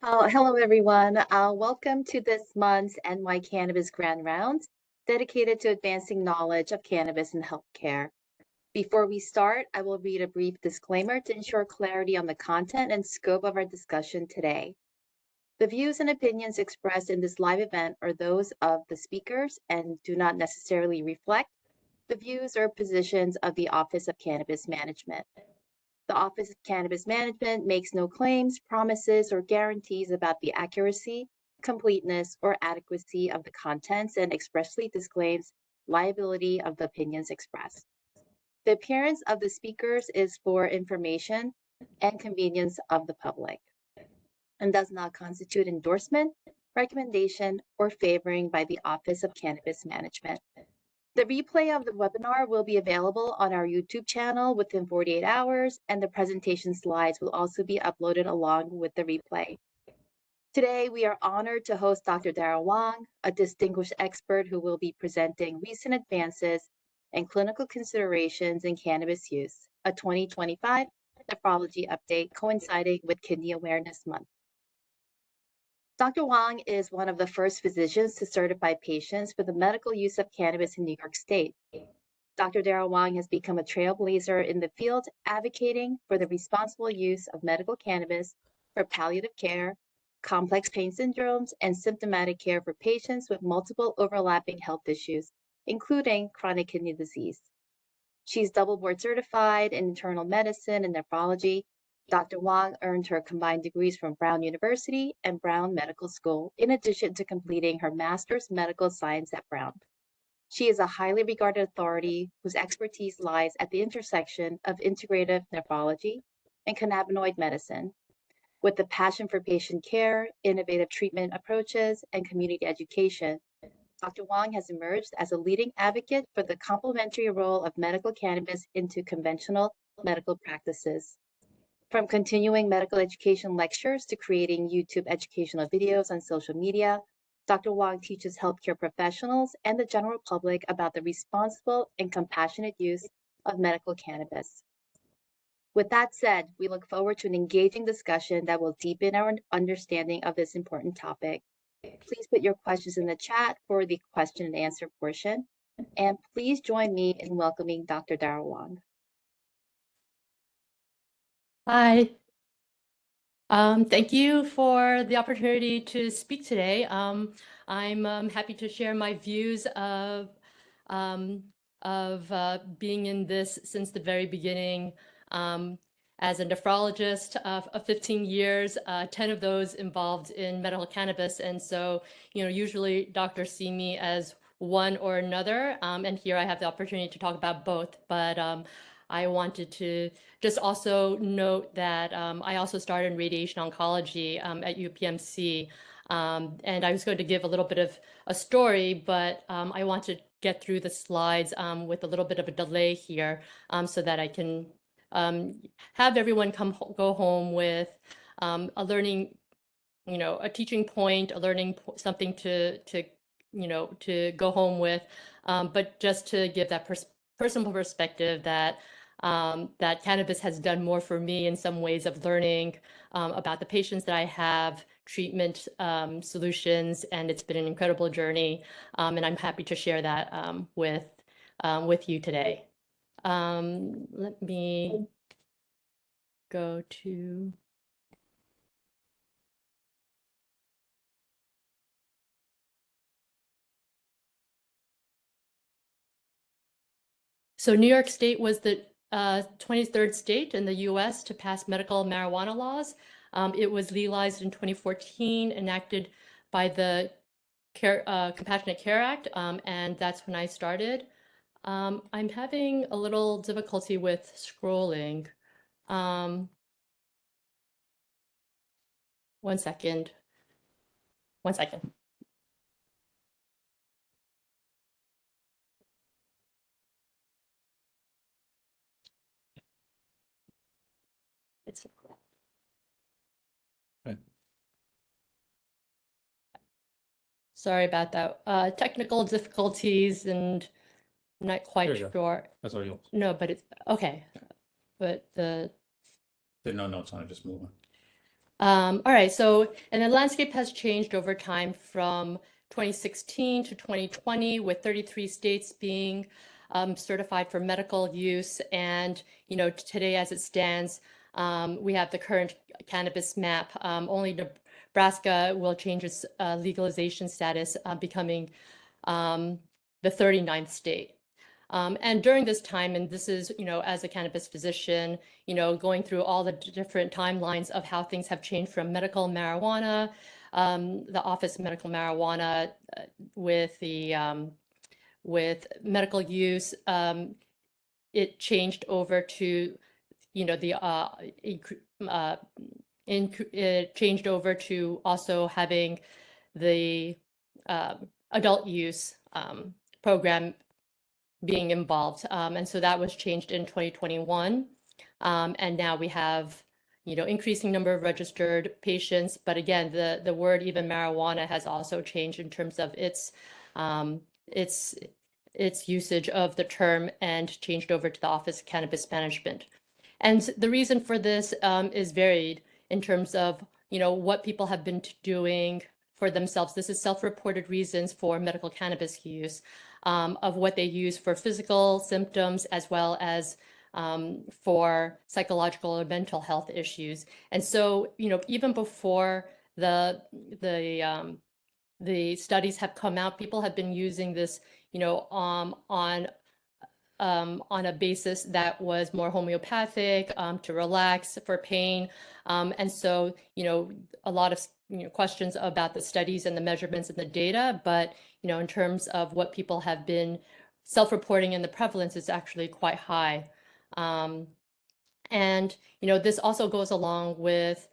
Hello, everyone. Welcome to this month's NY Cannabis Grand Rounds, dedicated to advancing knowledge of cannabis in healthcare. Before we start, I will read a brief disclaimer to ensure clarity on the content and scope of our discussion today. The views and opinions expressed in this live event are those of the speakers and do not necessarily reflect the views or positions of the Office of Cannabis Management. The Office of Cannabis Management makes no claims, promises, or guarantees about the accuracy, completeness, or adequacy of the contents and expressly disclaims liability of the opinions expressed. The appearance of the speakers is for information and convenience of the public and does not constitute endorsement, recommendation, or favoring by the Office of Cannabis Management. The replay of the webinar will be available on our YouTube channel within 48 hours, and the presentation slides will also be uploaded along with the replay. Today, we are honored to host Dr. Dara Huang, a distinguished expert who will be presenting recent advances and clinical considerations in cannabis use, a 2025 nephrology update coinciding with Kidney Awareness Month. Dr. Huang is one of the first physicians to certify patients for the medical use of cannabis in New York State. Dr. Dara Huang has become a trailblazer in the field, advocating for the responsible use of medical cannabis for palliative care, complex pain syndromes, and symptomatic care for patients with multiple overlapping health issues, including chronic kidney disease. She's double board certified in internal medicine and nephrology. Dr. Huang earned her combined degrees from Brown University and Brown Medical School, in addition to completing her master's medical science at Brown. She is a highly regarded authority whose expertise lies at the intersection of integrative nephrology and cannabinoid medicine. With a passion for patient care, innovative treatment approaches, and community education, Dr. Huang has emerged as a leading advocate for the complementary role of medical cannabis into conventional medical practices. From continuing medical education lectures to creating YouTube educational videos on social media, Dr. Huang teaches healthcare professionals and the general public about the responsible and compassionate use of medical cannabis. With that said, we look forward to an engaging discussion that will deepen our understanding of this important topic. Please put your questions in the chat for the question and answer portion, and please join me in welcoming Dr. Dara Huang. Hi. Thank you for the opportunity to speak today. I'm happy to share my views of being in this since the very beginning. As a nephrologist of 15 years, 10 of those involved in medical cannabis. And so, usually doctors see me as one or another. And here I have the opportunity to talk about both. But I wanted to just also note that I also started in radiation oncology at UPMC. And I was going to give a little bit of a story, but I want to get through the slides with a little bit of a delay here so that I can have everyone go home with a learning, a teaching point, a learning something to go home with, but just to give that personal perspective that that cannabis has done more for me in some ways of learning about the patients that I have, treatment solutions, and it's been an incredible journey. And I'm happy to share that with you today. Let me go to. So New York State was the 23rd state in the US to pass medical marijuana laws. It was legalized in 2014, enacted by the Compassionate Care Act, and that's when I started. I'm having a little difficulty with scrolling. One second. One second. It's okay. Sorry about that. Technical difficulties and not quite sure. That's all you. No, but it's okay. But the no notes on it, just move on. All right, so, and the landscape has changed over time from 2016 to 2020, with 33 states being certified for medical use. And, today as it stands, we have the current cannabis map. Only Nebraska will change its legalization status, becoming the 39th state. And during this time, and this is, as a cannabis physician, going through all the different timelines of how things have changed from medical marijuana, the Office of Medical Marijuana with medical use, it changed over to, it changed over to also having the adult use program being involved. And so that was changed in 2021. And now we have, increasing number of registered patients. But again, the word even marijuana has also changed in terms of its usage of the term, and changed over to the Office of Cannabis Management. And the reason for this is varied in terms of, what people have been doing for themselves. This is self-reported reasons for medical cannabis use, of what they use for physical symptoms as well as for psychological or mental health issues. And so, even before the studies have come out, people have been using this, on a basis that was more homeopathic, to relax, for pain. And so, a lot of questions about the studies and the measurements and the data, but in terms of what people have been self-reporting, and the prevalence is actually quite high. And this also goes along with,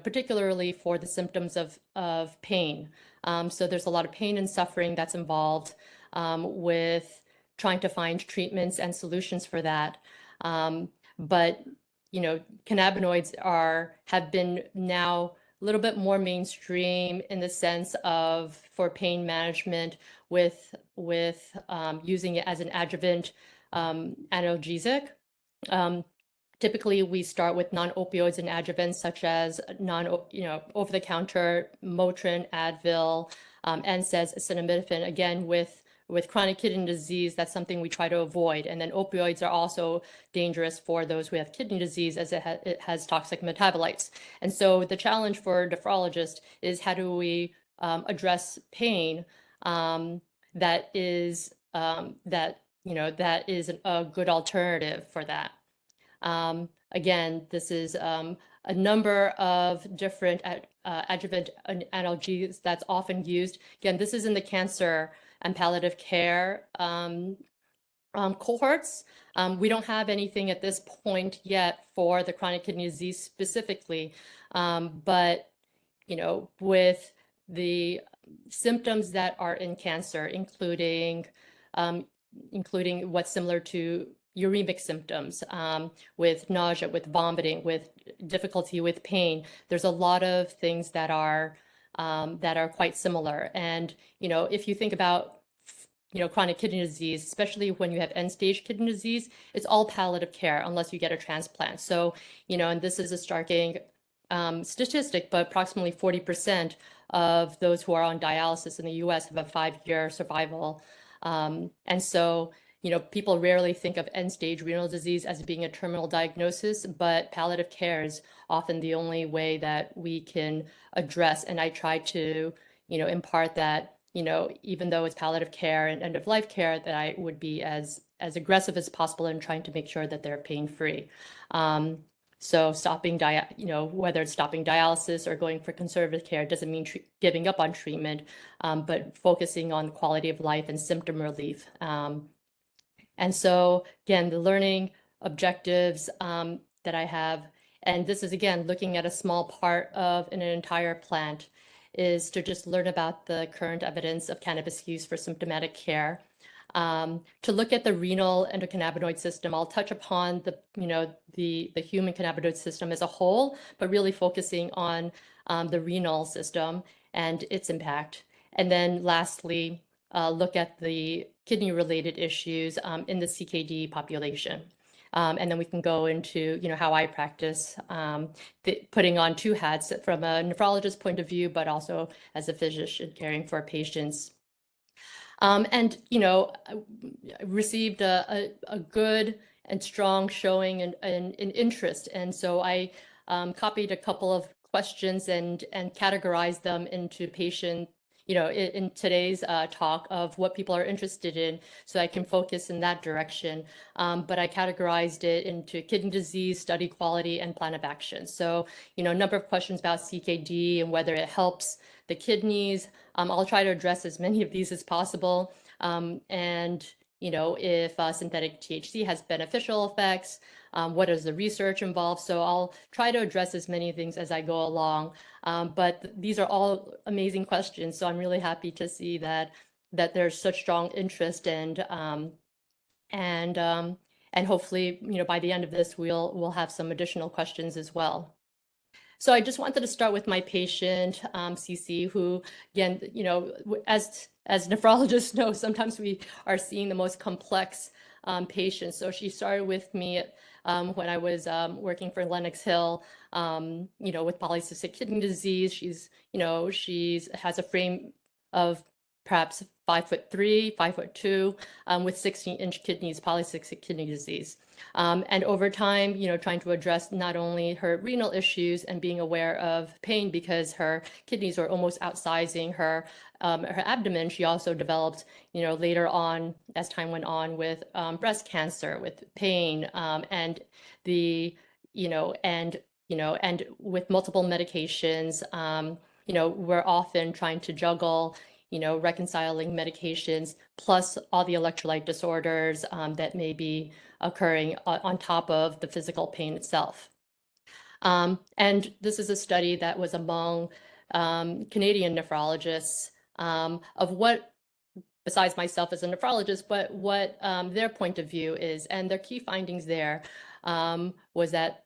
particularly for the symptoms of pain. So there's a lot of pain and suffering that's involved with trying to find treatments and solutions for that. But cannabinoids have been now a little bit more mainstream in the sense of for pain management, with using it as an adjuvant analgesic. Typically, we start with non-opioids and adjuvants such as over-the-counter Motrin, Advil, NSAIDs, acetaminophen. Again, with chronic kidney disease, that's something we try to avoid. And then opioids are also dangerous for those who have kidney disease, as it has toxic metabolites. And so the challenge for nephrologists is, how do we address pain that is a good alternative for that. Again, this is a number of different adjuvant analgesics that's often used. Again, this is in the cancer and palliative care cohorts. We don't have anything at this point yet for the chronic kidney disease specifically, but with the symptoms that are in cancer, including what's similar to uremic symptoms, with nausea, with vomiting, with difficulty with pain. There's a lot of things that are quite similar. And if you think about chronic kidney disease, especially when you have end-stage kidney disease, it's all palliative care unless you get a transplant. So and this is a starking statistic, but approximately 40% of those who are on dialysis in the US have a 5-year survival. And so people rarely think of end-stage renal disease as being a terminal diagnosis, but palliative care is often the only way that we can address. And I try to, impart that, even though it's palliative care and end-of-life care, that I would be as aggressive as possible in trying to make sure that they're pain-free. So stopping whether it's stopping dialysis or going for conservative care doesn't mean giving up on treatment, but focusing on quality of life and symptom relief. And so again, the learning objectives that I have, and this is again looking at a small part of an entire plant, is to just learn about the current evidence of cannabis use for symptomatic care. To look at the renal endocannabinoid system, I'll touch upon the human cannabinoid system as a whole, but really focusing on the renal system and its impact. And then lastly, look at the kidney-related issues in the CKD population. And then we can go into, how I practice, putting on two hats from a nephrologist point of view, but also as a physician caring for patients. And, I received a good and strong showing and interest. And so I copied a couple of questions and categorized them into patient, in today's talk of what people are interested in, so I can focus in that direction. But I categorized it into kidney disease, study quality, and plan of action. So, a number of questions about CKD and whether it helps the kidneys. I'll try to address as many of these as possible. And, if synthetic THC has beneficial effects, what is the research involved? So I'll try to address as many things as I go along. But these are all amazing questions. So I'm really happy to see that there's such strong interest and hopefully, by the end of this, we'll have some additional questions as well. So I just wanted to start with my patient, CC, who, again, as nephrologists know, sometimes we are seeing the most complex patients. So she started with me when I was working for Lenox Hill, with polycystic kidney disease. She's has a frame of perhaps 5'3", 5'2", with 16-inch kidneys, polycystic kidney disease. And over time, trying to address not only her renal issues and being aware of pain because her kidneys are almost outsizing her abdomen, she also developed, later on as time went on with breast cancer, with pain, and and with multiple medications. We're often trying to juggle reconciling medications plus all the electrolyte disorders that may be occurring on top of the physical pain itself. And this is a study that was among Canadian nephrologists of what, besides myself as a nephrologist, but what their point of view is. And their key findings there was that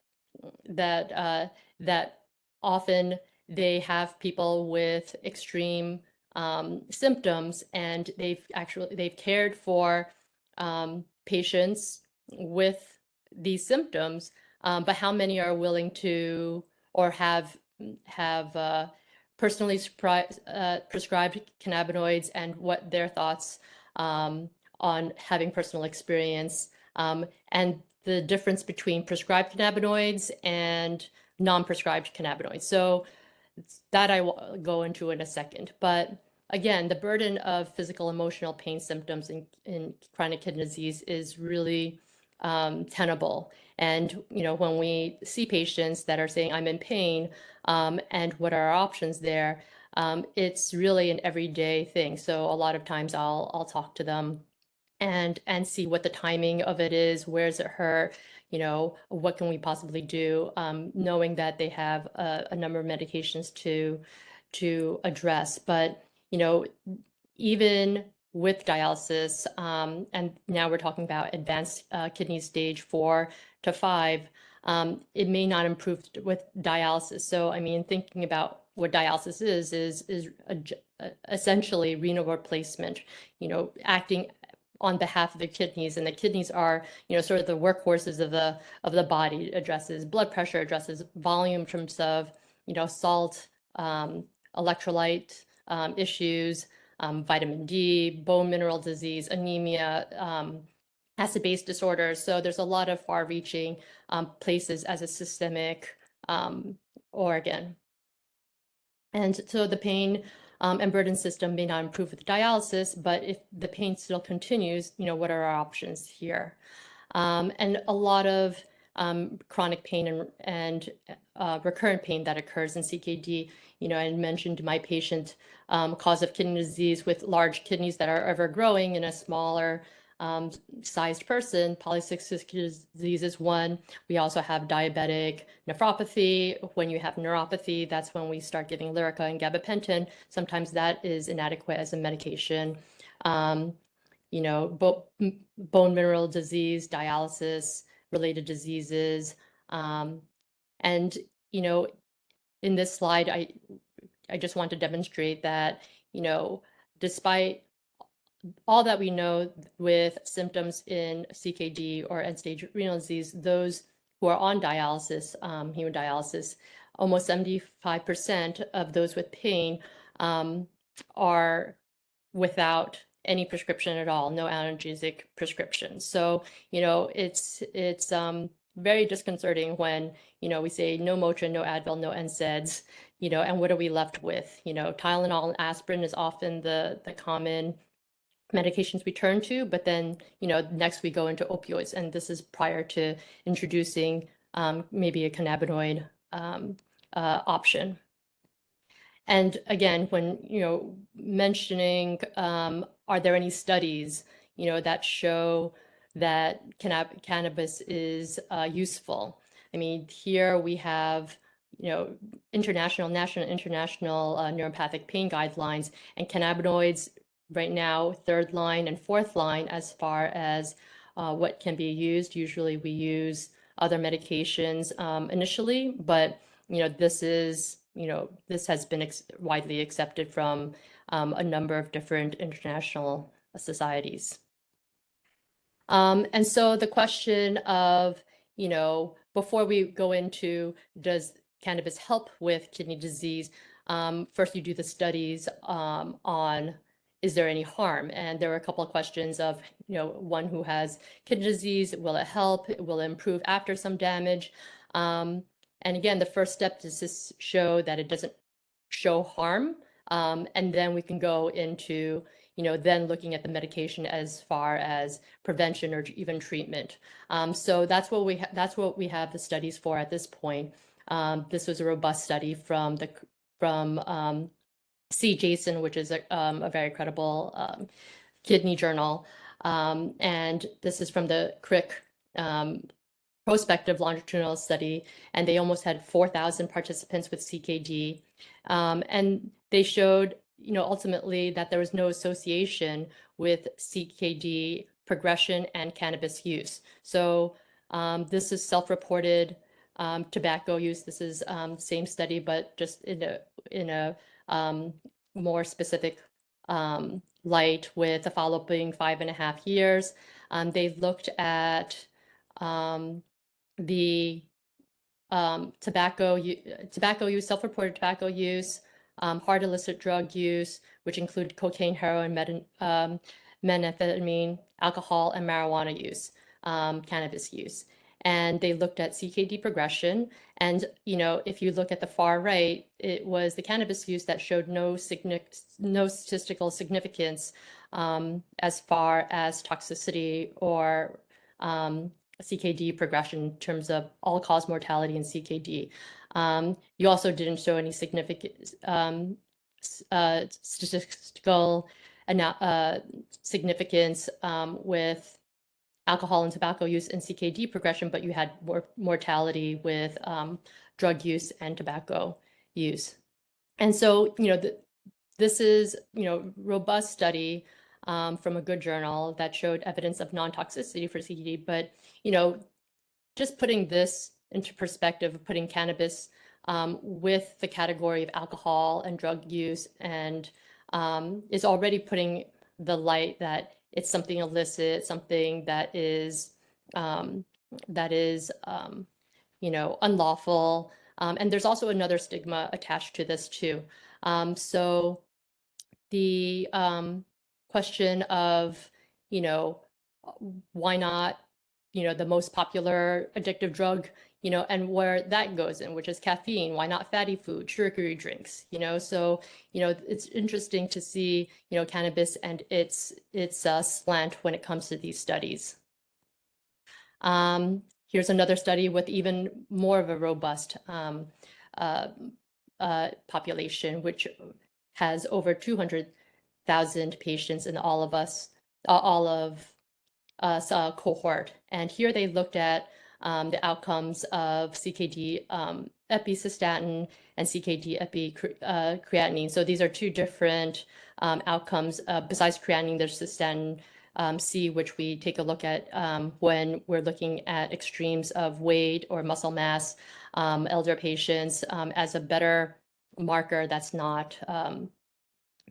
often they have people with extreme symptoms, and they've cared for patients with these symptoms, but how many are willing to or have personally prescribed cannabinoids, and what their thoughts on having personal experience, and the difference between prescribed cannabinoids and non-prescribed cannabinoids. So that I will go into in a second. But again, the burden of physical emotional pain symptoms in chronic kidney disease is really tenable. And when we see patients that are saying, I'm in pain, and what are our options there, it's really an everyday thing. So a lot of times I'll talk to them and see what the timing of it is, where does it hurt, what can we possibly do, knowing that they have a number of medications to address. But even with dialysis, and now we're talking about advanced kidney stage 4 to 5, it may not improve with dialysis. So I mean, thinking about what dialysis is essentially renal replacement, acting on behalf of the kidneys, and the kidneys are, sort of the workhorses of the body. It addresses blood pressure, addresses volume in terms of, salt, electrolyte issues, vitamin D, bone mineral disease, anemia, acid-base disorders. So there's a lot of far-reaching places as a systemic organ. And so the pain and burden system may not improve with dialysis, but if the pain still continues, what are our options here? And a lot of chronic pain and recurrent pain that occurs in CKD, I mentioned my patient cause of kidney disease with large kidneys that are ever growing in a smaller sized person. Polycystic disease is one. We also have diabetic nephropathy. When you have neuropathy, that's when we start giving Lyrica and gabapentin. Sometimes that is inadequate as a medication. Bone mineral disease, dialysis related diseases. And, in this slide, I just want to demonstrate that, despite all that we know with symptoms in CKD or end-stage renal disease, those who are on dialysis, hemodialysis, almost 75% of those with pain are without any prescription at all, no analgesic prescription. So, it's very disconcerting when, we say no Motrin, no Advil, no NSAIDs, and what are we left with? Tylenol and aspirin is often the common medications we turn to, but then, next we go into opioids, and this is prior to introducing maybe a cannabinoid option. And again, when, mentioning, are there any studies, that show that cannabis is useful? I mean, here we have, national and international neuropathic pain guidelines, and cannabinoids right now, third line and fourth line as far as what can be used. Usually we use other medications initially, but this is, this has been widely accepted from a number of different international societies. And so the question of, before we go into, does cannabis help with kidney disease? First, you do the studies on, is there any harm? And there were a couple of questions of, one who has kidney disease, will it help? Will it improve after some damage? And again, the first step is to show that it doesn't show harm. And then we can go into, then looking at the medication as far as prevention or even treatment. So that's what we have the studies for at this point. This was a robust study from CJASN, which is a very credible kidney journal. And this is from the CRIC prospective longitudinal study, and they almost had 4,000 participants with CKD. And they showed, ultimately that there was no association with CKD progression and cannabis use. So this is self-reported tobacco use. This is same study, but just in a more specific light, with a follow-up being 5.5 years. They looked at the tobacco use, self-reported tobacco use, hard illicit drug use, which include cocaine, heroin, methamphetamine, alcohol, and marijuana use, cannabis use. And they looked at CKD progression. And, if you look at the far right, it was the cannabis use that showed no statistical significance as far as toxicity or CKD progression in terms of all-cause mortality in CKD. You also didn't show any significant statistical significance with alcohol and tobacco use in CKD progression, but you had more mortality with drug use and tobacco use. And so, this is, robust study from a good journal that showed evidence of non-toxicity for CKD, but, just putting this into perspective, putting cannabis with the category of alcohol and drug use, and is already putting the light that it's something illicit, something that is unlawful. And there's also another stigma attached to this too. So the question of, why not, the most popular addictive drug, and where that goes in, which is caffeine. Why not fatty food, sugary drinks, So, it's interesting to see, cannabis and its slant when it comes to these studies. Here's another study with even more of a robust population, which has over 200,000 patients in all of cohort. And here they looked at the outcomes of CKD epicystatin and CKD creatinine. So these are two different outcomes. Besides creatinine, there's cystatin C, which we take a look at when we're looking at extremes of weight or muscle mass, elder patients, as a better marker that's not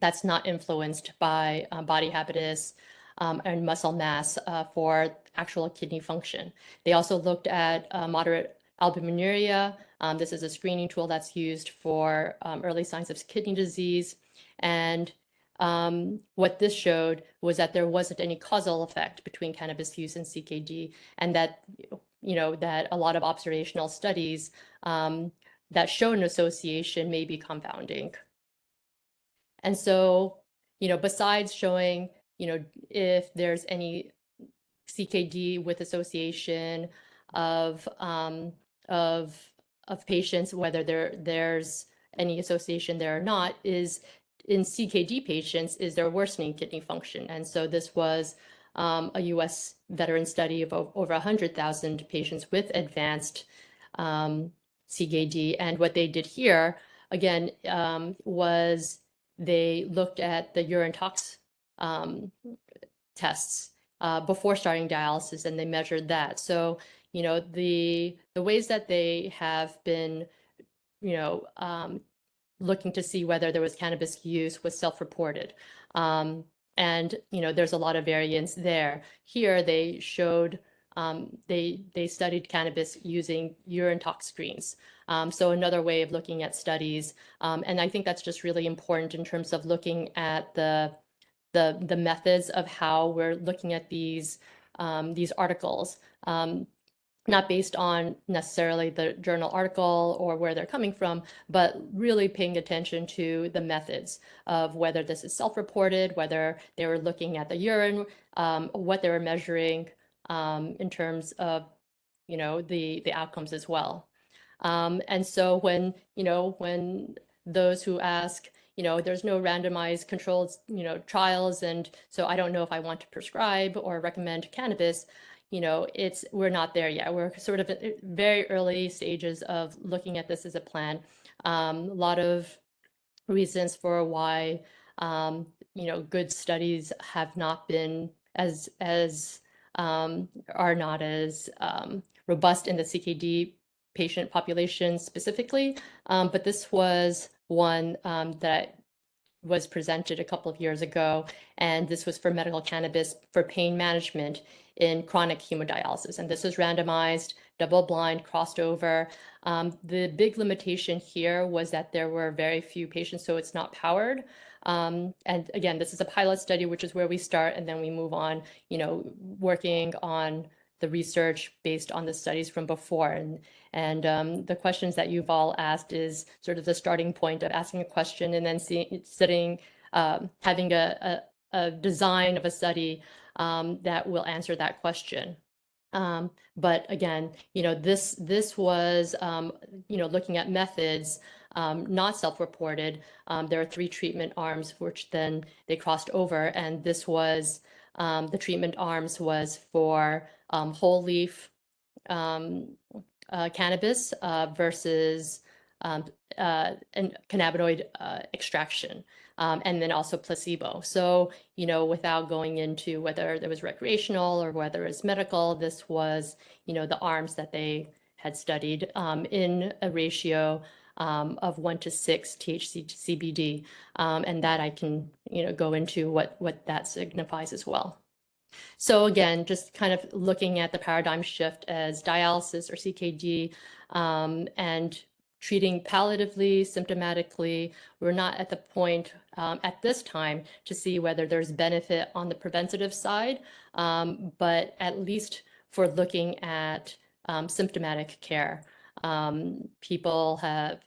that's not influenced by body habitus and muscle mass for actual kidney function. They also looked at moderate albuminuria. This is a screening tool that's used for early signs of kidney disease. And what this showed was that there wasn't any causal effect between cannabis use and CKD, and that that a lot of observational studies that show an association may be confounding. And so, besides showing, if there's any CKD with association of of of patients, whether there's any association there or not, is in CKD patients, is there worsening kidney function? And so this was a US veteran study of over 100,000 patients with advanced CKD. And what they did here, again, was they looked at the urine tox tests before starting dialysis, and they measured that. So, the ways that they have been, looking to see whether there was cannabis use was self-reported. And, there's a lot of variance there. Here, they showed, they studied cannabis using urine tox screens. So another way of looking at studies. And I think that's just really important in terms of looking at the methods of how we're looking at these articles, not based on necessarily the journal article or where they're coming from, but really paying attention to the methods of whether this is self-reported, whether they were looking at the urine, what they were measuring in terms of the outcomes as well. And so when those who ask, there's no randomized controlled, trials, and so I don't know if I want to prescribe or recommend cannabis, we're not there yet. We're sort of at very early stages of looking at this as a plan. A lot of reasons for why, good studies have not been are not as robust in the CKD patient population specifically. But this was one that was presented a couple of years ago, and this was for medical cannabis for pain management in chronic hemodialysis. And this was randomized, double-blind, crossed over. The big limitation here was that there were very few patients, so it's not powered. And again, this is a pilot study, which is where we start, and then we move on, working on the research based on the studies from before. And the questions that you've all asked is sort of the starting point of asking a question and then having a design of a study that will answer that question. But again, this was, looking at methods, not self-reported. There are 3 treatment arms, which then they crossed over. And this was, the treatment arms was for whole leaf cannabis versus and cannabinoid extraction, and then also placebo. So, without going into whether there was recreational or whether it was medical, this was, the arms that they had studied in a ratio of 1 to 6 THC to CBD. And that I can, go into what that signifies as well. So again, just kind of looking at the paradigm shift as dialysis or CKD, and treating palliatively, symptomatically. We're not at the point at this time to see whether there's benefit on the preventative side, but at least for looking at symptomatic care. People have,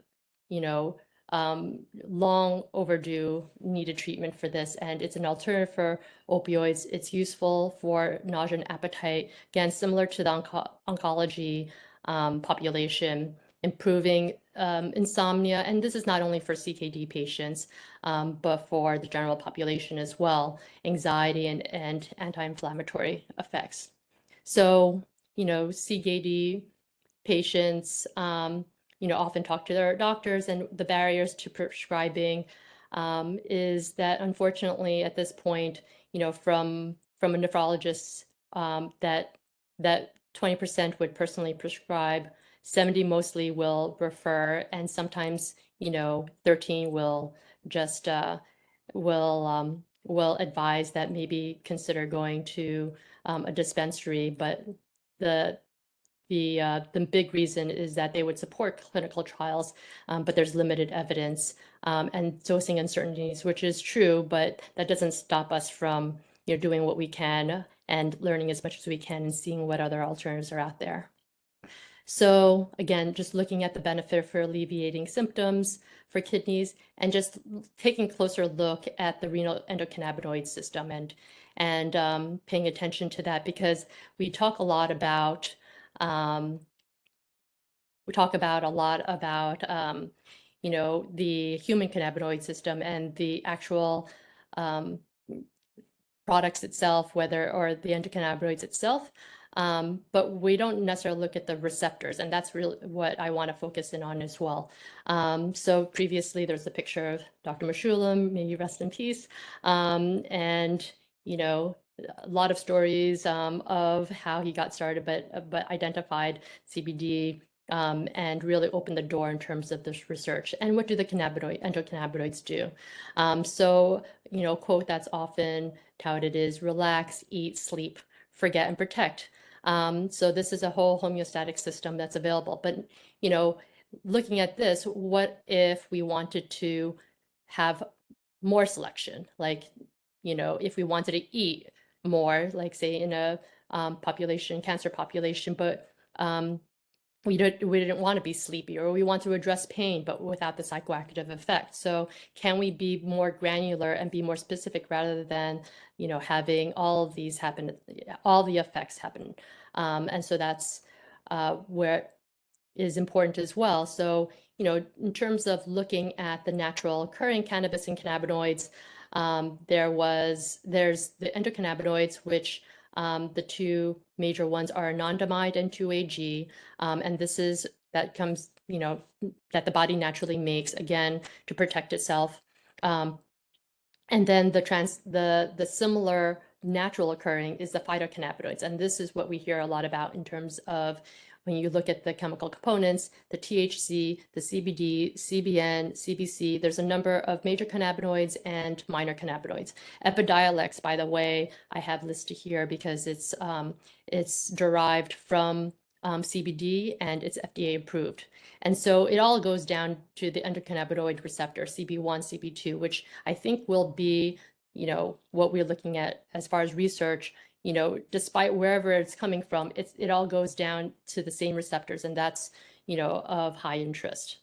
long overdue needed treatment for this, and it's an alternative for opioids. It's useful for nausea and appetite, again, similar to the oncology population, improving insomnia. And this is not only for CKD patients, but for the general population as well, anxiety and anti-inflammatory effects. So, CKD patients, often talk to their doctors, and the barriers to prescribing is that unfortunately at this point, from a nephrologist, that 20% would personally prescribe, 70 mostly will refer, and sometimes 13 will just will advise that maybe consider going to a dispensary, but the the big reason is that they would support clinical trials, but there's limited evidence and dosing uncertainties, which is true, but that doesn't stop us from doing what we can and learning as much as we can and seeing what other alternatives are out there. So again, just looking at the benefit for alleviating symptoms for kidneys and just taking a closer look at the renal endocannabinoid system and paying attention to that, because we talk a lot about the human cannabinoid system and the actual um, products itself, or the endocannabinoids itself. But we don't necessarily look at the receptors, and that's really what I want to focus in on as well. So previously, there's a picture of Dr. Mashulam, may you rest in peace, and a lot of stories of how he got started, but identified CBD and really opened the door in terms of this research. And what do the endocannabinoids do? So, quote that's often touted is relax, eat, sleep, forget, and protect. So this is a whole homeostatic system that's available. But, looking at this, what if we wanted to have more selection? Like, if we wanted to eat more, like say in a cancer population, but we didn't want to be sleepy, or we want to address pain, but without the psychoactive effect. So can we be more granular and be more specific rather than, having all of these happen, all the effects happen? And so that's where it is important as well. So, in terms of looking at the natural occurring cannabis and cannabinoids, there's the endocannabinoids, which the two major ones are anandamide and 2-AG, and that comes, that the body naturally makes, again, to protect itself. And then the similar natural occurring is the phytocannabinoids, and this is what we hear a lot about in terms of when you look at the chemical components, the THC, the CBD, CBN, CBC. There's a number of major cannabinoids and minor cannabinoids. Epidiolex, by the way, I have listed here because it's derived from CBD and it's FDA approved. And so it all goes down to the endocannabinoid receptor, CB1, CB2, which I think will be, what we're looking at as far as research, despite wherever it's coming from, it all goes down to the same receptors, and that's, of high interest.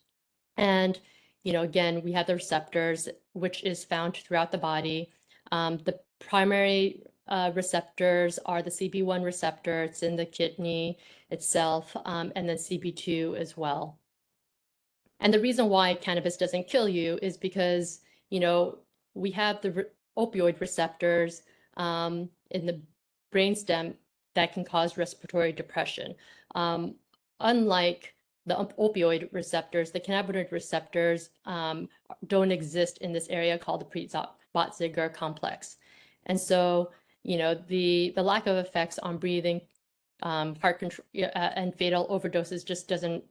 And, again, we have the receptors, which is found throughout the body. The primary receptors are the CB1 receptor, it's in the kidney itself, and then CB2 as well. And the reason why cannabis doesn't kill you is because, we have the opioid receptors in the brainstem that can cause respiratory depression. Unlike the opioid receptors, the cannabinoid receptors don't exist in this area called the Priebot-Ziegler complex. And so, the lack of effects on breathing, heart control, and fatal overdoses just doesn't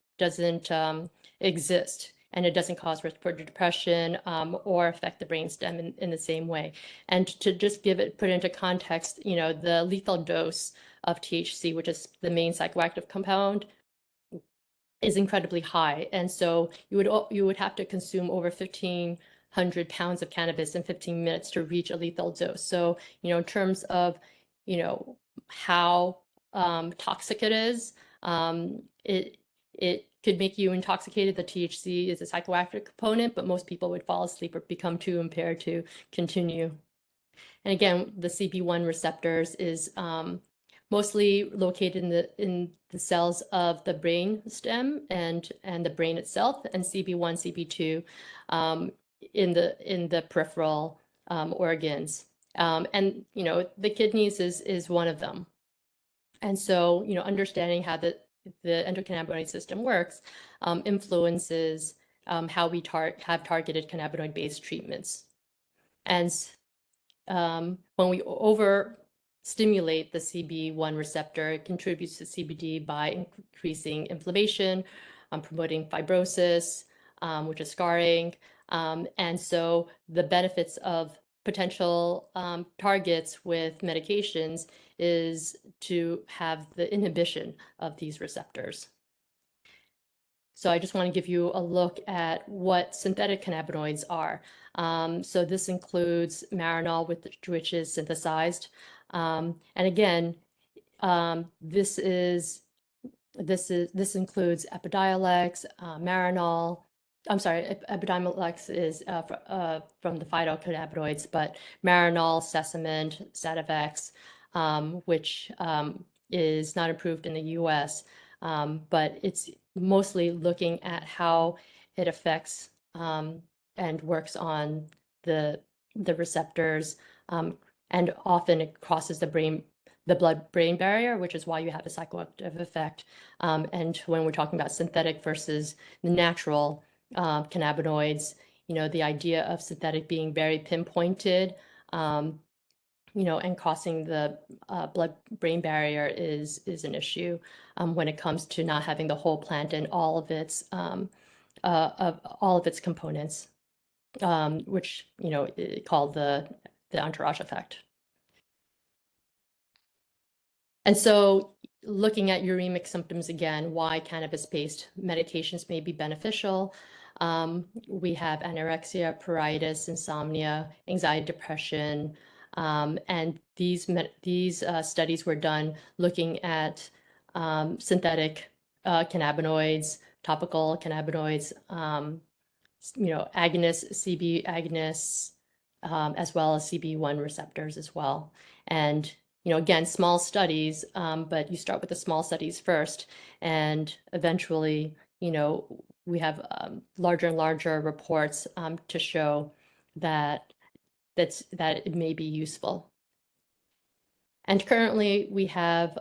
exist, and it doesn't cause respiratory depression or affect the brainstem in the same way. And to just put it into context, the lethal dose of THC, which is the main psychoactive compound, is incredibly high. And so you would have to consume over 1,500 pounds of cannabis in 15 minutes to reach a lethal dose. So, in terms of, how toxic it is, it could make you intoxicated. The THC is a psychoactive component, but most people would fall asleep or become too impaired to continue. And again, the CB1 receptors is mostly located in the cells of the brain stem and the brain itself, and CB1, CB2 in the peripheral organs. And the kidneys is one of them. And so understanding how the endocannabinoid system works influences how we have targeted cannabinoid-based treatments. And when we overstimulate the CB1 receptor, it contributes to CBD by increasing inflammation, promoting fibrosis, which is scarring, And so the benefits of potential targets with medications is to have the inhibition of these receptors. So I just want to give you a look at what synthetic cannabinoids are. So this includes marinol, which is synthesized. And again, this includes Epidiolex, Marinol. I'm sorry, Epidiolex is from the phytocannabinoids, but Marinol, Sesament, Sativex, which is not approved in the U.S., but it's mostly looking at how it affects and works on the receptors, and often it crosses the blood-brain barrier, which is why you have a psychoactive effect. And when we're talking about synthetic versus the natural cannabinoids, the idea of synthetic being very pinpointed, and crossing the blood-brain barrier is an issue when it comes to not having the whole plant and all of its components, which called the entourage effect. And so looking at uremic symptoms again, why cannabis-based medications may be beneficial. We have anorexia, pruritus, insomnia, anxiety, depression, and these studies were done looking at synthetic cannabinoids, topical cannabinoids, agonists, CB agonists, as well as CB1 receptors as well. And again, small studies, but you start with the small studies first, and eventually, we have larger and larger reports to show that it may be useful. And currently, we have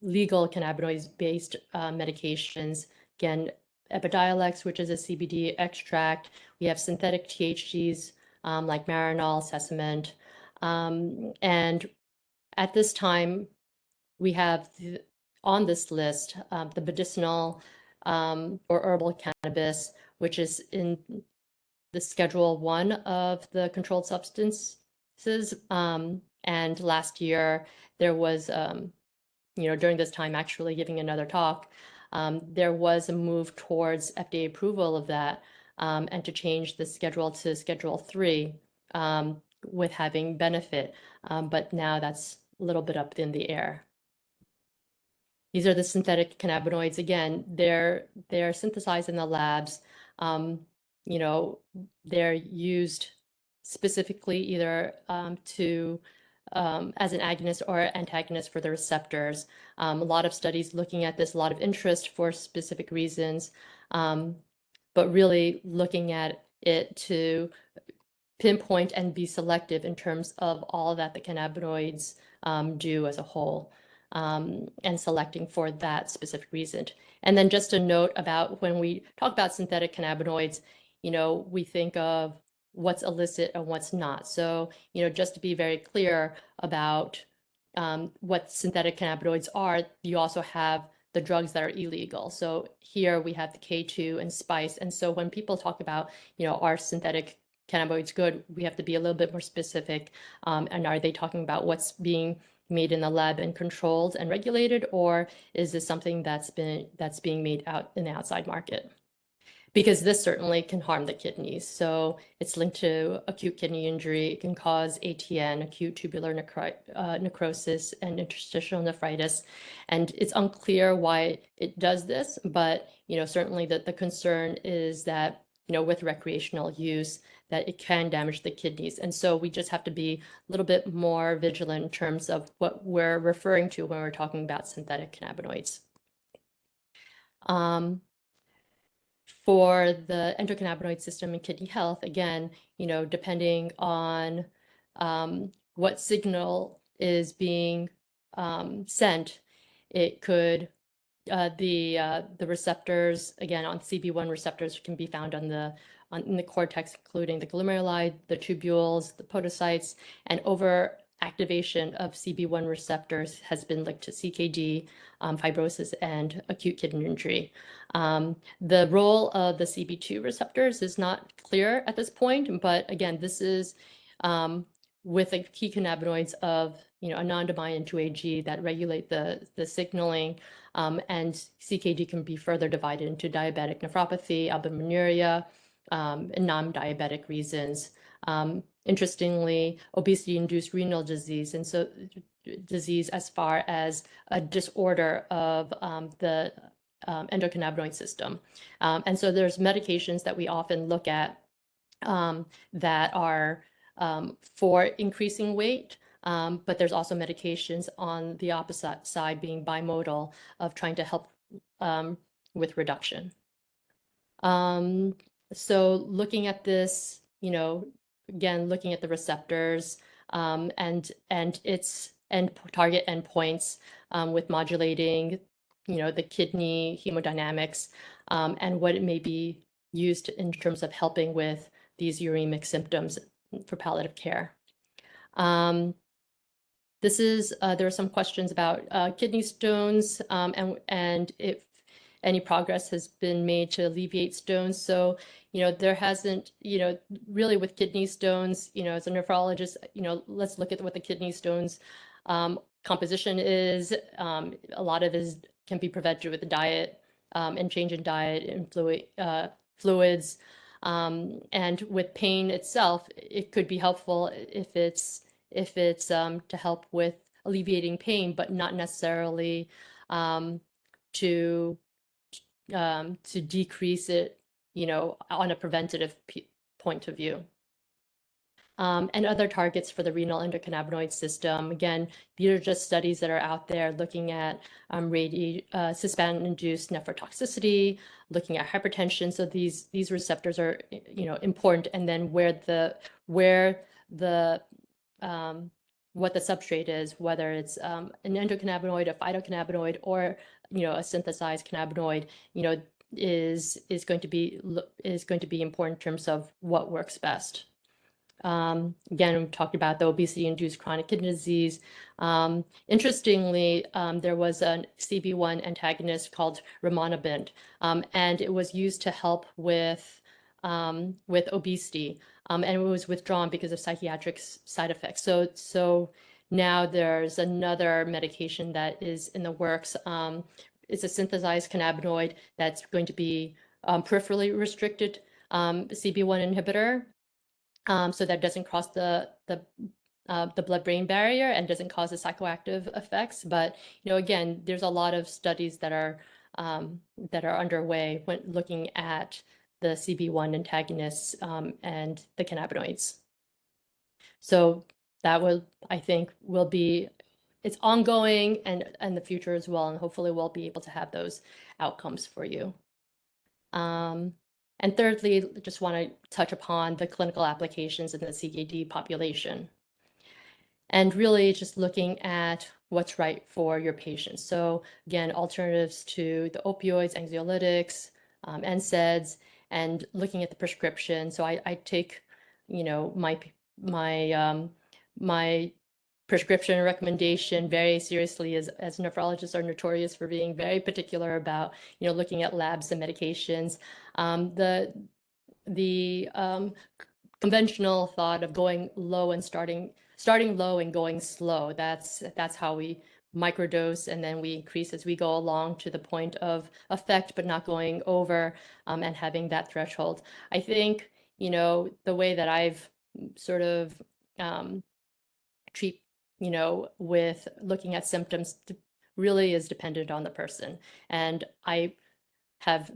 legal cannabinoids-based medications. Again, Epidiolex, which is a CBD extract. We have synthetic THCs like Marinol, Sesament, and at this time, we have on this list the medicinal or herbal cannabis, which is in the Schedule 1 of the controlled substances. And last year, there was, during this time, actually giving another talk, there was a move towards FDA approval of that and to change the schedule to Schedule 3 with having benefit. But now that's a little bit up in the air. These are the synthetic cannabinoids. Again, they're synthesized in the labs. They're used specifically either to as an agonist or antagonist for the receptors. A lot of studies looking at this, a lot of interest for specific reasons, but really looking at it to pinpoint and be selective in terms of all that the cannabinoids do as a whole, and selecting for that specific reason. And then just a note about when we talk about synthetic cannabinoids, we think of what's illicit and what's not. So, just to be very clear about what synthetic cannabinoids are, you also have the drugs that are illegal. So here we have the K2 and spice. And so when people talk about, are synthetic cannabinoids good, we have to be a little bit more specific. And are they talking about what's being made in the lab and controlled and regulated, or is this something that's being made out in the outside market? Because this certainly can harm the kidneys. So it's linked to acute kidney injury. It can cause ATN, acute tubular necrosis, and interstitial nephritis. And it's unclear why it does this, but certainly the concern is that with recreational use, that it can damage the kidneys. And so we just have to be a little bit more vigilant in terms of what we're referring to when we're talking about synthetic cannabinoids. For the endocannabinoid system and kidney health, again, depending on what signal is being sent, it could the receptors, again, on CB1 receptors can be found in the cortex, including the glomeruli, the tubules, the podocytes, and overactive activation of CB1 receptors has been linked to CKD, fibrosis, and acute kidney injury. The role of the CB2 receptors is not clear at this point, but again, this is with the key cannabinoids of anandamide and 2-AG that regulate the signaling, and CKD can be further divided into diabetic nephropathy, albuminuria, and non-diabetic reasons. Interestingly, obesity-induced renal disease, and so disease as far as a disorder of the endocannabinoid system. And so there's medications that we often look at that are for increasing weight, but there's also medications on the opposite side being bimodal of trying to help with reduction. So looking at this, again, looking at the receptors and its target endpoints with modulating, the kidney hemodynamics and what it may be used in terms of helping with these uremic symptoms for palliative care. There are some questions about kidney stones and if any progress has been made to alleviate stones. So, there hasn't, really with kidney stones, as a nephrologist, let's look at what the kidney stones composition is. A lot of it can be prevented with the diet and change in diet and fluids. And with pain itself, it could be helpful if it's to help with alleviating pain, but not necessarily to decrease it, on a preventative point of view. And other targets for the renal endocannabinoid system. Again, these are just studies that are out there looking at cisplatin-induced nephrotoxicity, looking at hypertension. So these receptors are, important. And then what the substrate is, whether it's an endocannabinoid, a phytocannabinoid, or a synthesized cannabinoid, is going to be important in terms of what works best. Again, we talked about the obesity-induced chronic kidney disease. Interestingly, there was a CB1 antagonist called rimonabant, and it was used to help with obesity, and it was withdrawn because of psychiatric side effects. So now there's another medication that is in the works. It's a synthesized cannabinoid that's going to be peripherally restricted CB1 inhibitor. So that doesn't cross the blood-brain barrier and doesn't cause the psychoactive effects. But again, there's a lot of studies that are underway when looking at the CB1 antagonists and the cannabinoids. So that I think, it's ongoing and the future as well, and hopefully we'll be able to have those outcomes for you. And thirdly, just want to touch upon the clinical applications in the CKD population. And really just looking at what's right for your patients. So again, alternatives to the opioids, anxiolytics, NSAIDs, and looking at the prescription. So I take, my prescription recommendation very seriously, as nephrologists are notorious for being very particular about, looking at labs and medications. The conventional thought of going low and starting low and going slow, that's how we microdose, and then we increase as we go along to the point of effect, but not going over and having that threshold. I think, the way that I've sort of treat, with looking at symptoms really is dependent on the person. And I have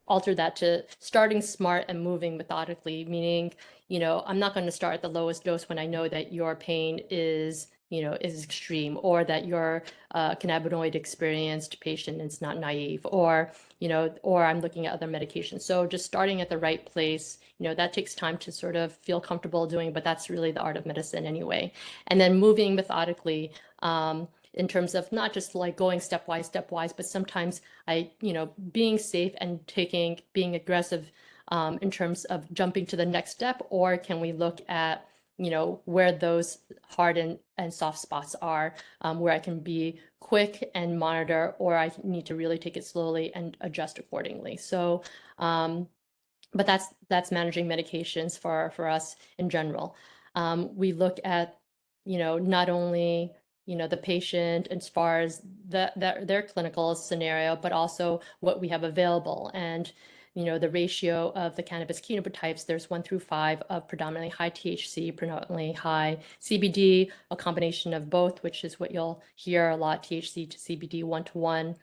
altered that to starting smart and moving methodically, meaning, I'm not going to start at the lowest dose when I know that your pain is extreme, or that you're a cannabinoid experienced patient and it's not naive, or I'm looking at other medications. So just starting at the right place, that takes time to sort of feel comfortable doing, but that's really the art of medicine anyway. And then moving methodically, in terms of not just like going stepwise, but sometimes being safe and being aggressive in terms of jumping to the next step, or can we look at where those hard and soft spots are, where I can be quick and monitor, or I need to really take it slowly and adjust accordingly. So, but that's managing medications for us in general. We look at, not only, the patient as far as their clinical scenario, but also what we have available. And, the ratio of the cannabis phenotypes, there's 1 through 5 of predominantly high THC, predominantly high CBD, a combination of both, which is what you'll hear a lot, THC to CBD 1-to-1.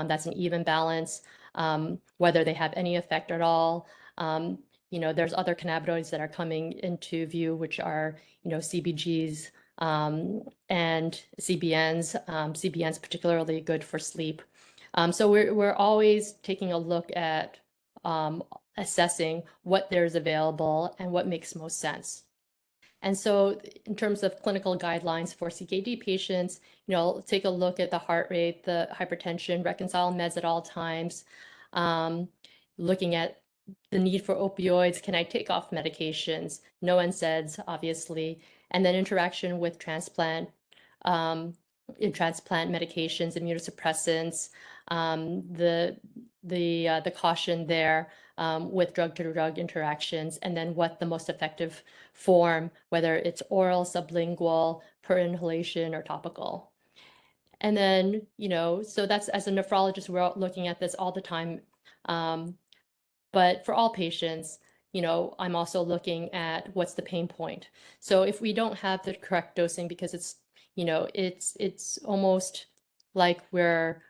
That's an even balance. Whether they have any effect at all. There's other cannabinoids that are coming into view, which are, CBGs and CBNs. CBNs particularly good for sleep. So we're always taking a look at assessing what there's available and what makes most sense. And so in terms of clinical guidelines for CKD patients, take a look at the heart rate, the hypertension, reconcile meds at all times, looking at the need for opioids, can I take off medications, no NSAIDs, obviously, and then interaction with transplant, in transplant medications, immunosuppressants, the caution there with drug-to-drug interactions, and then what the most effective form, whether it's oral, sublingual, per inhalation, or topical. And then, so that's, as a nephrologist, we're looking at this all the time. But for all patients, I'm also looking at what's the pain point. So if we don't have the correct dosing, because it's, it's almost like we're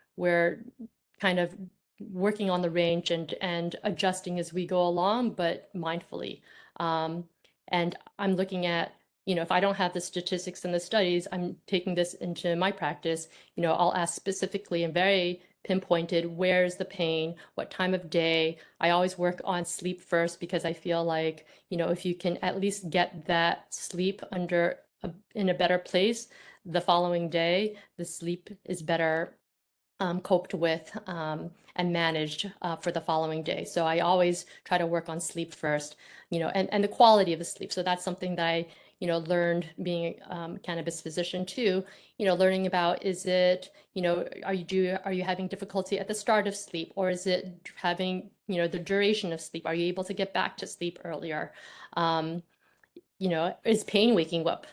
kind of working on the range and adjusting as we go along, but mindfully. And I'm looking at, if I don't have the statistics and the studies, I'm taking this into my practice, I'll ask specifically and very pinpointed, where's the pain, what time of day. I always work on sleep first, because I feel like, if you can at least get that sleep in a better place, the following day, the sleep is better coped with and managed for the following day. So I always try to work on sleep first, and the quality of the sleep. So that's something that I, learned being a cannabis physician too, learning about, is it, are you having difficulty at the start of sleep, or is it having, the duration of sleep? Are you able to get back to sleep earlier? Is pain waking up?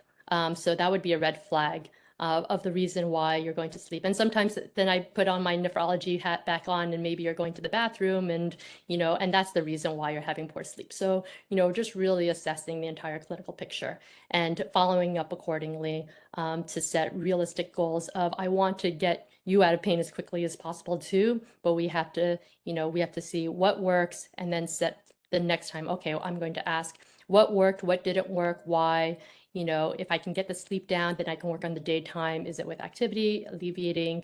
So that would be a red flag of the reason why you're going to sleep. And sometimes then I put on my nephrology hat back on, and maybe you're going to the bathroom, and, and that's the reason why you're having poor sleep. So, just really assessing the entire clinical picture and following up accordingly to set realistic goals of, I want to get you out of pain as quickly as possible too, but we have to, we have to see what works, and then set the next time, okay, well, I'm going to ask what worked, what didn't work, why. If I can get the sleep down, then I can work on the daytime. Is it with activity, alleviating,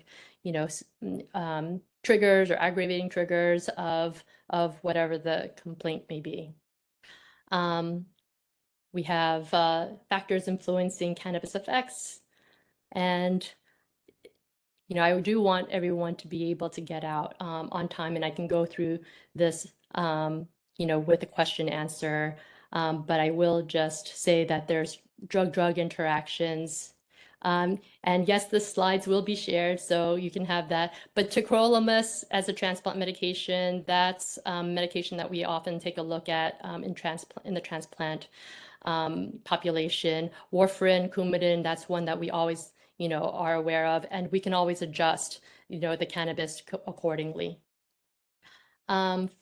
triggers or aggravating triggers of whatever the complaint may be. We have factors influencing cannabis effects. And, I do want everyone to be able to get out on time, and I can go through this, with a question answer. But I will just say that there's drug-drug interactions. And yes, the slides will be shared, so you can have that. But tacrolimus as a transplant medication, that's medication that we often take a look at in the transplant population. Warfarin, Coumadin, that's one that we always, are aware of, and we can always adjust, the cannabis accordingly.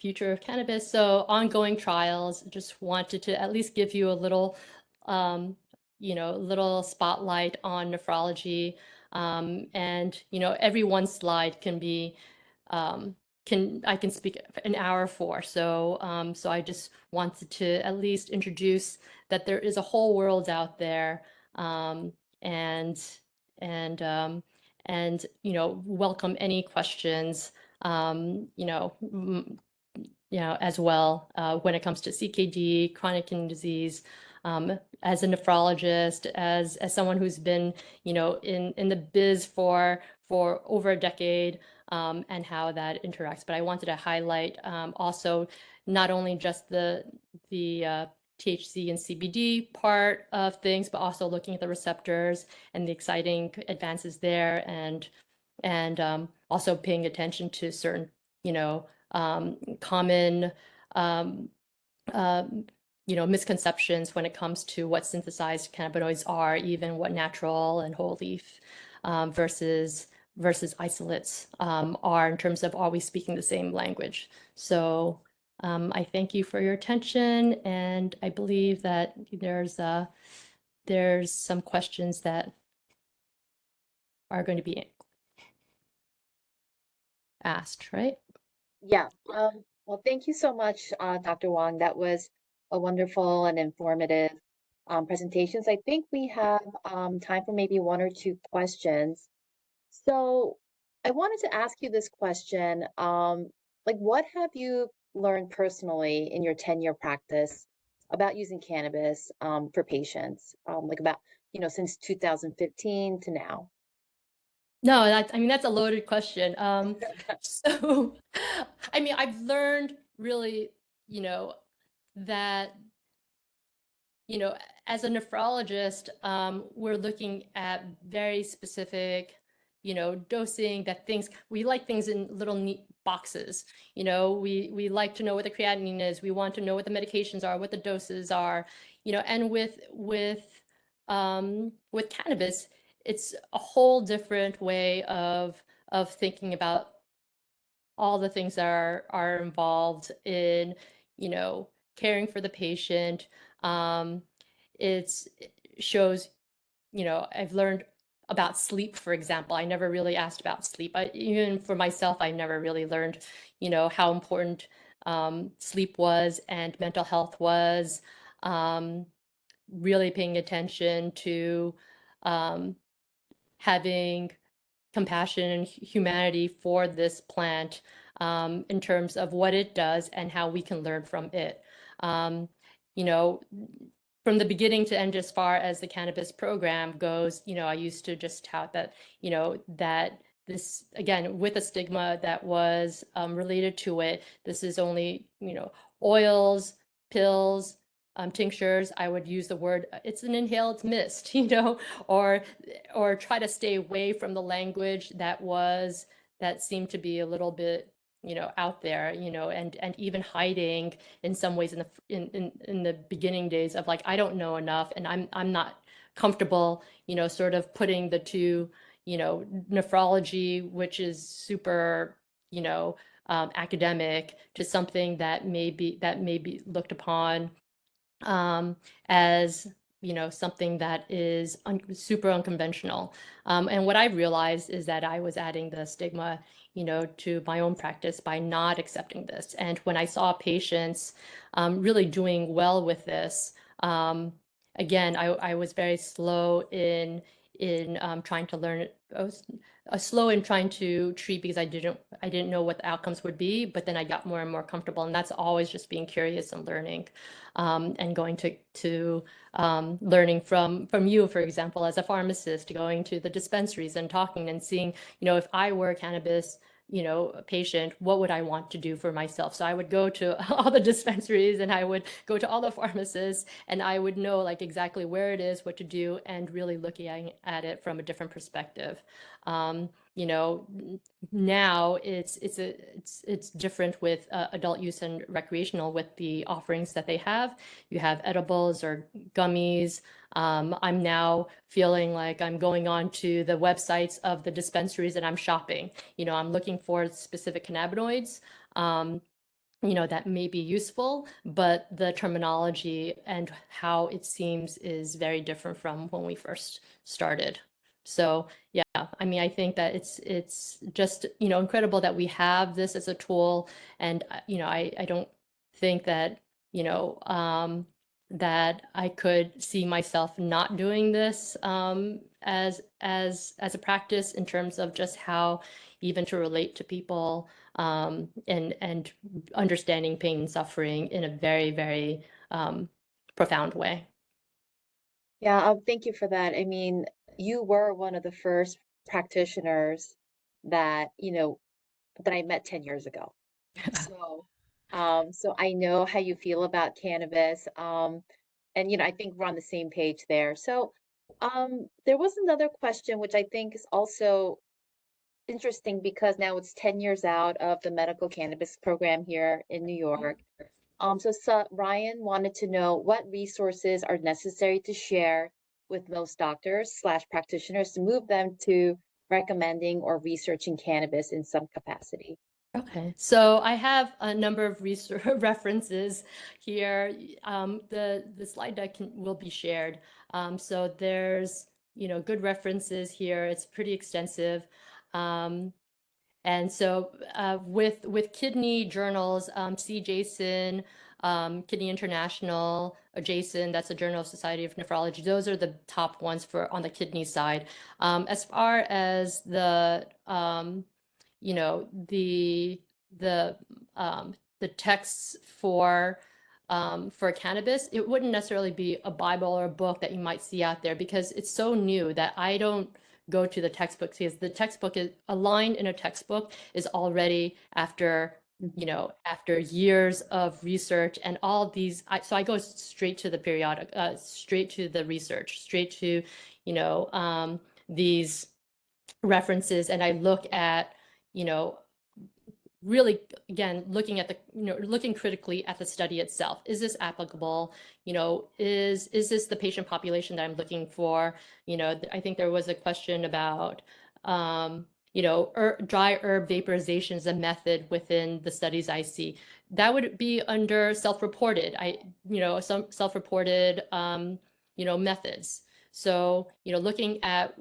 Future of cannabis. So ongoing trials, just wanted to at least give you a little, little spotlight on nephrology. And, every one slide can be, I can speak an hour for. So, so I just wanted to at least introduce that there is a whole world out there, and, welcome any questions. As well when it comes to CKD, chronic kidney disease. As a nephrologist, as someone who's been, in the biz for over a decade, and how that interacts. But I wanted to highlight also not only just the THC and CBD part of things, but also looking at the receptors and the exciting advances there, and also paying attention to certain, common, um, um, misconceptions when it comes to what synthesized cannabinoids are, even what natural and whole leaf versus isolates are, in terms of, are we speaking the same language? So I thank you for your attention, and I believe that there's some questions that are going to be asked, right? Yeah. Well, thank you so much, Dr. Wang. That was a wonderful and informative presentations. I think we have time for maybe one or two questions. So I wanted to ask you this question. Like, what have you learned personally in your 10-year practice about using cannabis for patients? Like about, since 2015 to now? No, I mean, that's a loaded question. So, I mean, I've learned really, you know, that, you know, as a nephrologist, we're looking at very specific, dosing, that things, we like things in little neat boxes. We like to know what the creatinine is. We want to know what the medications are, what the doses are, and with cannabis, it's a whole different way of thinking about all the things that are involved in, caring for the patient. Um, it shows, I've learned about sleep, for example. I never really asked about sleep. Even for myself, I never really learned, how important sleep was and mental health was. Um, really paying attention to um, having compassion and humanity for this plant, in terms of what it does and how we can learn from it. Um, you know, from the beginning to end, as far as the cannabis program goes, I used to just tout that, that this, again, with a stigma that was related to it, this is only, oils, pills, tinctures. I would use the word, it's an inhaled mist, or try to stay away from the language that seemed to be a little bit, out there, and even hiding in some ways in the beginning days of, like, I don't know enough, and I'm not comfortable, sort of putting the two, nephrology, which is super, academic, to something that may be looked upon as, something that is super unconventional. And what I realized is that I was adding the stigma, to my own practice by not accepting this. And when I saw patients really doing well with this, again, I was very slow in trying to learn. I was slow in trying to treat, because I didn't know what the outcomes would be. But then I got more and more comfortable, and that's always just being curious and learning, and going to learning from you, for example, as a pharmacist, going to the dispensaries and talking and seeing, if I were a cannabis, a patient, what would I want to do for myself? So I would go to all the dispensaries, and I would go to all the pharmacists, and I would know, like, exactly where it is, what to do, and really looking at it from a different perspective. Um, you know, Now it's different with adult use and recreational, with the offerings that they have. You have edibles or gummies. I'm now feeling like I'm going on to the websites of the dispensaries and I'm shopping. I'm looking for specific cannabinoids, that may be useful, but the terminology and how it seems is very different from when we first started. So yeah, I mean, I think that it's just, incredible that we have this as a tool. And I don't think that, that I could see myself not doing this, as a practice, in terms of just how even to relate to people, and understanding pain and suffering in a very, very profound way. Yeah, thank you for that. I mean, you were one of the first practitioners that, that I met 10 years ago. So So I know how you feel about cannabis. And I think we're on the same page there. So there was another question which I think is also interesting because now it's 10 years out of the medical cannabis program here in New York. So Ryan wanted to know what resources are necessary to share with most doctors slash practitioners to move them to recommending or researching cannabis in some capacity. Okay, so I have a number of research references here. The slide deck will be shared. So there's good references here. It's pretty extensive. And so with kidney journals, see Jason, Kidney International, or Jason, that's a Journal of Society of Nephrology. Those are the top ones for on the kidney side. As far as you know, the the texts for cannabis, it wouldn't necessarily be a Bible or a book that you might see out there because it's so new that I don't go to the textbooks because the textbook is a line in a textbook is already after after years of research and all these so I go straight to the periodic straight to the research, straight to these references, and I look at you know really again looking at the looking critically at the study itself. Is this applicable? Is this the patient population that I'm looking for? I think there was a question about dry herb vaporization is a method within the studies I see. That would be under self-reported. Some self-reported methods. So looking at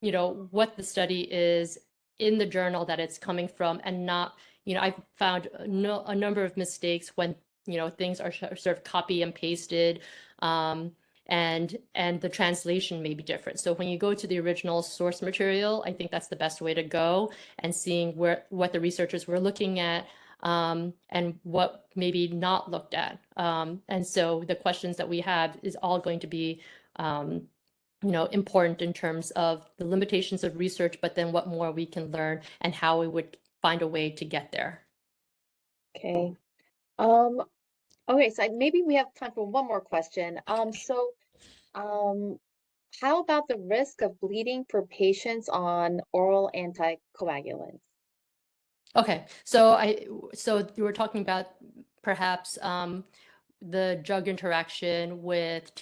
what the study is in the journal that it's coming from, and not, I've found a number of mistakes when, things are sort of copy and pasted, and the translation may be different. So when you go to the original source material, I think that's the best way to go, and seeing what the researchers were looking at, and what maybe not looked at. And so the questions that we have is all going to be important in terms of the limitations of research, but then what more we can learn and how we would find a way to get there. Okay. Um, okay, so maybe we have time for one more question. Um, how about the risk of bleeding for patients on oral anticoagulants? Okay, so you were talking about perhaps the drug interaction with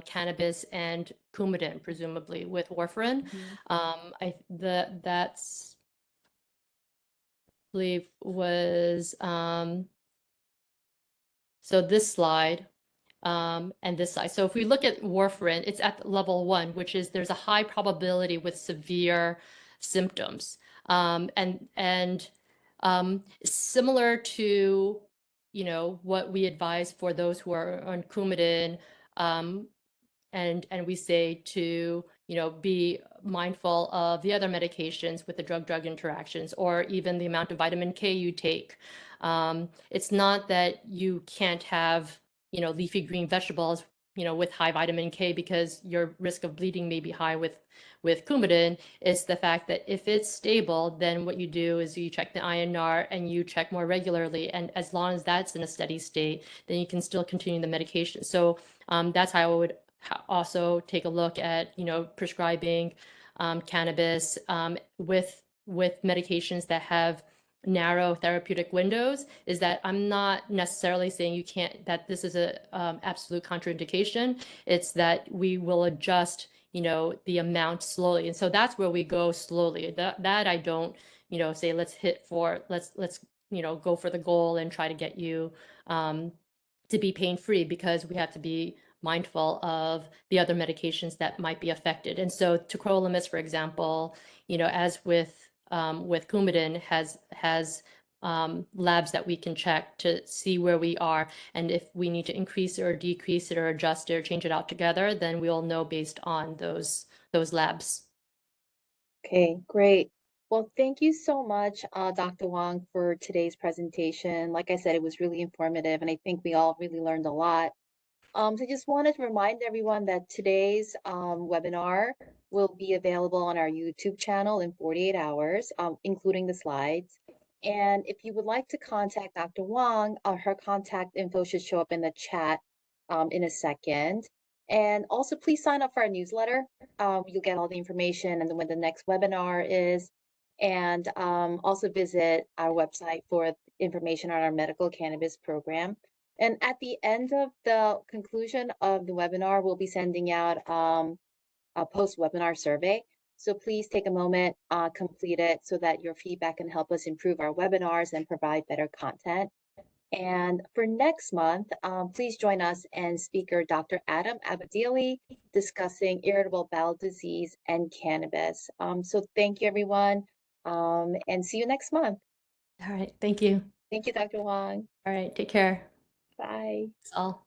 cannabis and Coumadin, presumably with warfarin. Mhm. That's believe was so this slide and this slide. So if we look at warfarin, it's at level 1, which is there's a high probability with severe symptoms. Similar to, what we advise for those who are on Coumadin, um, and we say to be mindful of the other medications with the drug-drug interactions, or even the amount of vitamin K you take. It's not that you can't have leafy green vegetables with high vitamin K because your risk of bleeding may be high with Coumadin. It's the fact that if it's stable, then what you do is you check the INR and you check more regularly, and as long as that's in a steady state, then you can still continue the medication. So that's how I would also take a look at prescribing cannabis with medications that have narrow therapeutic windows. Is that I'm not necessarily saying you can't, that this is a absolute contraindication. It's that we will adjust the amount slowly, and so that's where we go slowly. That I don't say let's go for the goal and try to get you to be pain free, because we have to be mindful of the other medications that might be affected. And so tacrolimus, for example, as with Coumadin, has labs that we can check to see where we are, and if we need to increase it or decrease it or adjust it or change it out together, then we'll know based on those labs. Okay, great. Well, thank you so much, Dr. Wang, for today's presentation. Like I said, it was really informative, and I think we all really learned a lot. So I just wanted to remind everyone that today's webinar will be available on our YouTube channel in 48 hours, including the slides. And if you would like to contact Dr. Huang, her contact info should show up in the chat in a second. And also, please sign up for our newsletter. You'll get all the information and when the next webinar is. And also visit our website for information on our medical cannabis program. And at the end of the conclusion of the webinar, we'll be sending out a post-webinar survey. So please take a moment, complete it so that your feedback can help us improve our webinars and provide better content. And for next month, please join us and speaker Dr. Adam Abadili discussing irritable bowel disease and cannabis. So thank you, everyone, and see you next month. All right. Thank you. Thank you, Dr. Huang. All right. Take care. Bye. That's all.